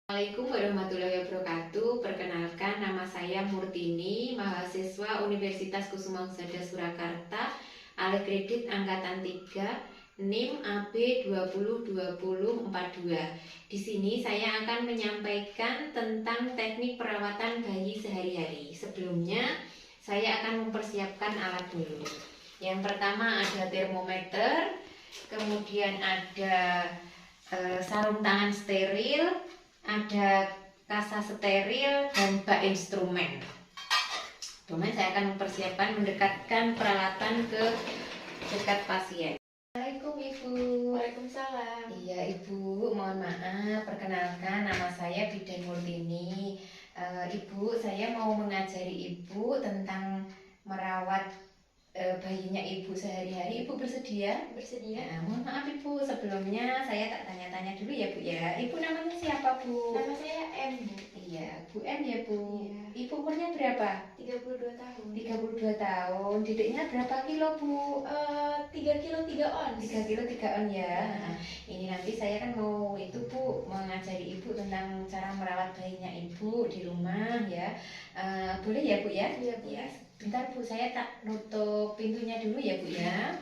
Assalamualaikum warahmatullahi wabarakatuh. Perkenalkan, nama saya Murtini, mahasiswa Universitas Kusuma Husada Surakarta, alih kredit angkatan 3, NIM AB 202042. Di sini saya akan menyampaikan tentang teknik perawatan bayi sehari-hari. Sebelumnya, saya akan mempersiapkan alat dulu. Yang pertama ada termometer, kemudian ada sarung tangan steril, ada kasa steril dan bak instrumen. Kemudian saya akan mempersiapkan mendekatkan peralatan ke dekat pasien. Assalamualaikum Ibu. Waalaikumsalam. Iya Ibu, mohon maaf, perkenalkan nama saya Bidan Murtini. Ibu, saya mau mengajari Ibu tentang merawat bayinya Ibu sehari-hari. Ibu bersedia? Bersedia. Nah, mohon maaf Ibu, sebelumnya saya tak tanya-tanya dulu ya Bu ya. Ibu namanya siapa Bu? Nama saya M, Bu. Iya, Bu M ya Bu. Iya. Ibu umurnya berapa? 32 tahun. 32 tahun. Didiknya berapa kilo Bu? 3 kilo 3 ons. 3 kilo 3 on ya. Nah, ini nanti saya kan mau itu Bu, mengajari Ibu tentang cara merawat bayinya Ibu di rumah ya. Boleh ya Bu ya? Iya, Bu. Ya. Bentar Bu, saya tak nutup pintunya dulu ya Bu ya.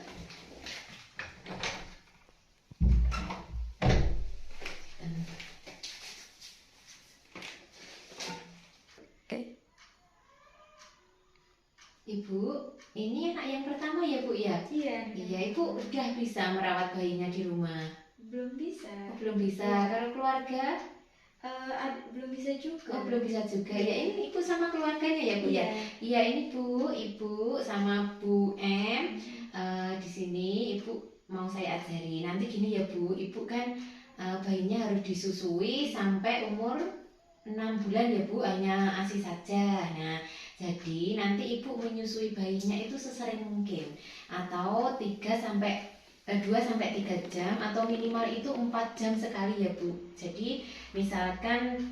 Ibu, ini anak yang pertama ya Bu ya? Iya. Iya, Ibu udah bisa merawat bayinya di rumah? Belum bisa. Belum bisa. Kalau keluarga? Belum bisa juga. Oh, belum bisa juga. Ya, ini Ibu sama keluarganya ya Bu ya? Iya, ini Bu, Ibu sama Bu M. Di sini Ibu mau saya ajari. Nanti gini ya Bu, Ibu kan bayinya harus disusui sampai umur 6 bulan ya Bu, hanya ASI saja. Nah, jadi nanti Ibu menyusui bayinya itu sesering mungkin, atau 2 sampai 3 jam, atau minimal itu 4 jam sekali ya Bu. Jadi misalkan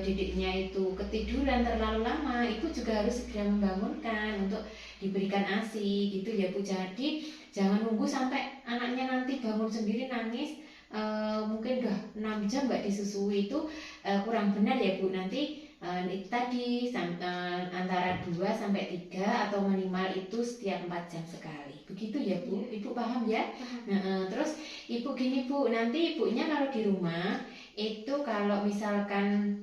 didiknya itu ketiduran terlalu lama, Ibu juga harus segera membangunkan untuk diberikan ASI gitu ya Bu. Jadi jangan nunggu sampai anaknya nanti bangun sendiri nangis, mungkin udah 6 jam nggak disusui, itu kurang benar ya Bu. Nanti itu tadi antara 2 sampai 3 atau minimal itu setiap 4 jam sekali. Begitu ya Bu. Ibu paham ya? Nah, terus Ibu gini Bu, nanti Ibunya kalau di rumah itu kalau misalkan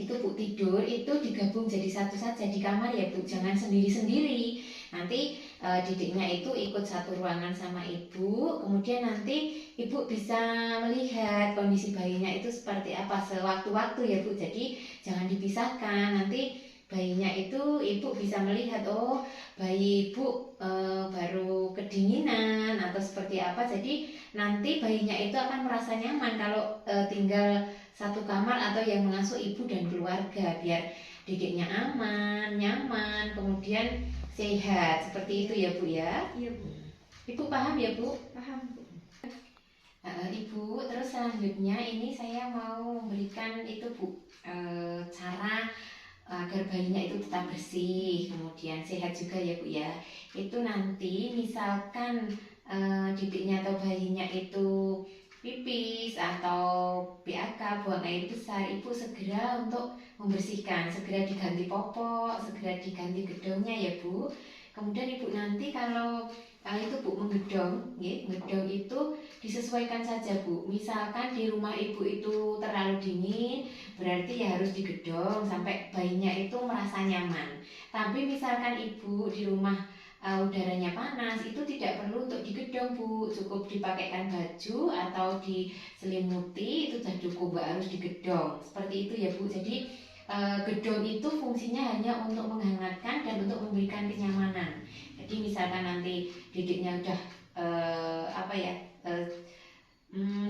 itu Bu tidur itu digabung jadi satu saja di kamar ya Bu, jangan sendiri-sendiri. Nanti didiknya itu ikut satu ruangan sama Ibu, kemudian nanti Ibu bisa melihat kondisi bayinya itu seperti apa sewaktu-waktu ya Bu. Jadi jangan dipisahkan, nanti bayinya itu Ibu bisa melihat, oh bayi Ibu baru kedinginan atau seperti apa. Jadi nanti bayinya itu akan merasa nyaman kalau tinggal satu kamar atau yang mengasuh Ibu dan keluarga, biar didiknya aman, nyaman, kemudian sehat. Seperti itu ya Bu ya? Iya Bu. Ibu paham ya Bu? Paham Bu. Ibu, terus selanjutnya ini saya mau memberikan itu Bu, cara agar bayinya itu tetap bersih, kemudian sehat juga ya Bu ya. Itu nanti misalkan didiknya atau bayinya itu pipis atau BAK, buang air besar, Ibu segera untuk membersihkan, segera diganti popok, segera diganti gedongnya ya Bu. Kemudian Ibu nanti kalau itu Bu menggedong, ya, menggedong itu disesuaikan saja Bu. Misalkan di rumah Ibu itu terlalu dingin, berarti ya harus digedong sampai bayinya itu merasa nyaman. Tapi misalkan Ibu di rumah udaranya panas, itu tidak perlu untuk digedong Bu, cukup dipakaikan baju atau diselimuti, itu sudah cukup, nggak harus digedong. Seperti itu ya Bu. Jadi gedong itu fungsinya hanya untuk menghangatkan dan untuk memberikan kenyamanan. Jadi misalkan nanti didiknya udah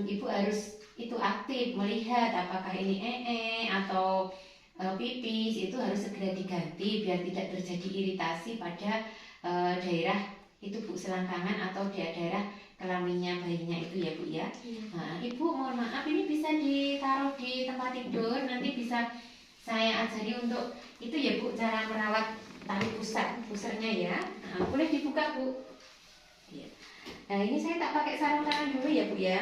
Ibu harus itu aktif melihat apakah ini atau pipis, itu harus segera diganti biar tidak terjadi iritasi pada daerah itu Bu, selangkangan atau di daerah kelaminnya bayinya itu ya Bu ya. Nah, Ibu mohon maaf, ini bisa ditaruh di tempat tidur, nanti bisa saya ajari untuk itu ya Bu, cara merawat tali pusarnya ya. Nah, boleh dibuka Bu. Ya. Nah, ini saya tak pakai sarung tangan dulu ya Bu ya.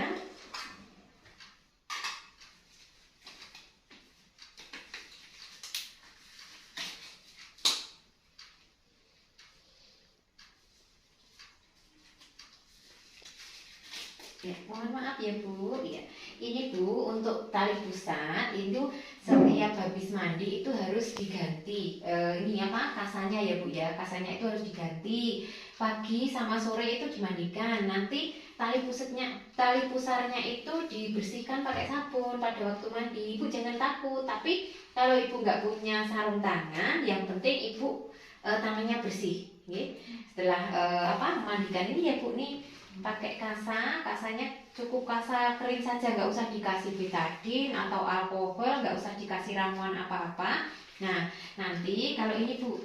Ya, mohon maaf ya Bu, ya. Ini Bu untuk tali pusat itu setiap habis mandi itu harus diganti. Ini apa? Kasanya ya Bu ya, kasanya itu harus diganti. Pagi sama sore itu dimandikan. Nanti tali pusarnya itu dibersihkan pakai sabun pada waktu mandi. Ibu jangan takut. Tapi kalau Ibu nggak punya sarung tangan, yang penting Ibu tangannya bersih. Ya. Setelah memandikan ini ya Bu nih. Pakai kasanya cukup kasa kering saja, nggak usah dikasih betadin atau alkohol, nggak usah dikasih ramuan apa-apa. Nah nanti kalau ini Bu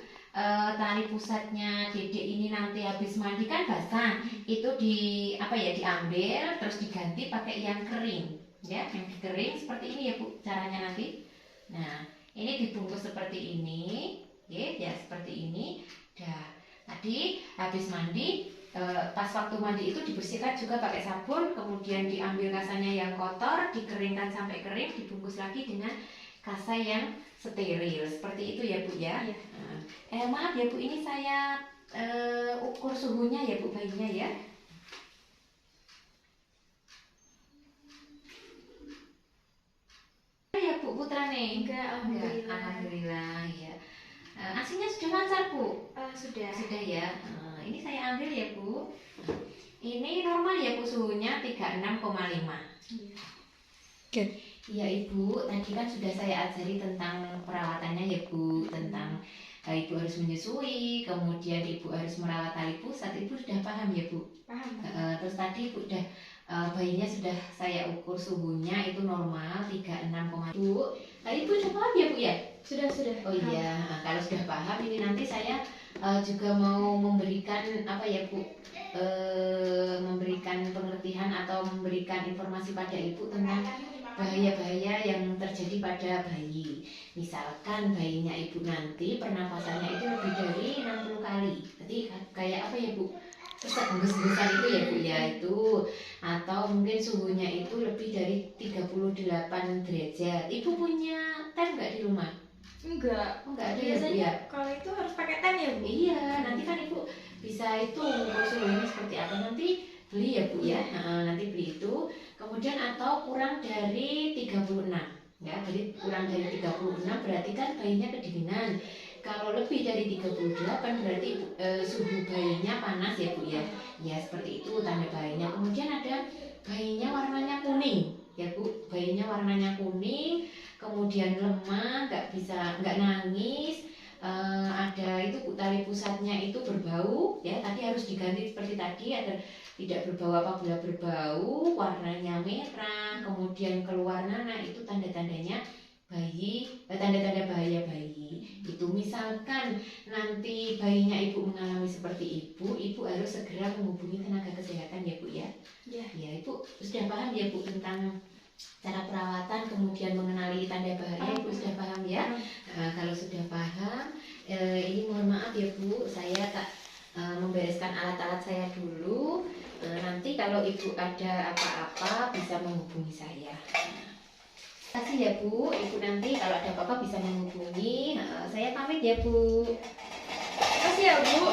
tali pusatnya dedek ini nanti habis mandi kan basah, itu diambil terus diganti pakai yang kering ya, yang kering seperti ini ya Bu caranya nanti. Nah ini dibungkus seperti ini ya seperti ini. Dah tadi habis mandi, pas waktu mandi itu dibersihkan juga pakai sabun, kemudian diambil kasanya yang kotor, dikeringkan sampai kering, dibungkus lagi dengan kasa yang steril seperti itu ya Bu ya. Iya. Maaf ya Bu, ini saya ukur suhunya ya Bu bayinya ya. Ya Bu putra nih? Enggak, alhamdulillah. Alhamdulillah ya. Asinya sudah lancar Bu? Sudah. Sudah ya. Ini saya ambil ya Bu. Ini normal ya Bu suhunya 36,5. Iya. Oke. Iya Ibu, tadi kan sudah saya ajari tentang perawatannya ya Bu, tentang Ibu harus menyusui, kemudian Ibu harus merawat tali pusat. Ibu sudah paham ya Bu? Paham. Terus tadi Ibu udah bayinya sudah saya ukur suhunya itu normal 36,5. Bu, Ibu sudah paham ya Bu ya? Sudah. Oh iya, kalau sudah paham ini nanti saya juga mau memberikan memberikan pengertian atau memberikan informasi pada Ibu tentang bahaya-bahaya yang terjadi pada bayi. Misalkan bayinya Ibu nanti pernafasannya itu lebih dari 60 kali. Jadi kayak apa ya Bu? Hembus-hembusan itu ya Bu ya itu. Atau mungkin suhunya itu lebih dari 38 derajat. Ibu punya tab nggak di rumah? Enggak. Enggak ada ya Bu Biasanya ya? kalau itu harus pakai tan ya Bu? Iya, nanti kan Ibu bisa itu mengukur suhunya seperti apa, nanti beli ya Bu ya. Nanti beli itu. Kemudian atau kurang dari 36 ya, jadi kurang dari 36 berarti kan bayinya kedinginan. Kalau lebih dari 38 berarti suhu bayinya panas ya Bu ya. Ya seperti itu tanda bayinya. Kemudian ada bayinya warnanya kuning ya Bu, bayinya warnanya kuning, kemudian lemah, nggak nangis. Ada itu tali pusatnya itu berbau ya, tadi harus diganti seperti tadi, ada tidak berbau. Apabila berbau warnanya merah kemudian keluar nanah, itu tanda-tandanya bayi, tanda-tanda bahaya bayi. Itu misalkan nanti bayinya Ibu mengalami seperti Ibu harus segera menghubungi tenaga kesehatan ya Bu ya. Iya. Ya Ibu sudah paham ya Bu tentang cara perawatan, kemudian mengenali tanda bahaya. Ibu sudah paham ya? Kalau sudah paham, ini mohon maaf ya Bu, saya tak membereskan alat-alat saya dulu. Nanti kalau Ibu ada apa-apa bisa menghubungi saya. Terima kasih ya Bu, Ibu nanti kalau ada apa-apa bisa menghubungi. Saya pamit ya Bu. Terima kasih ya Bu.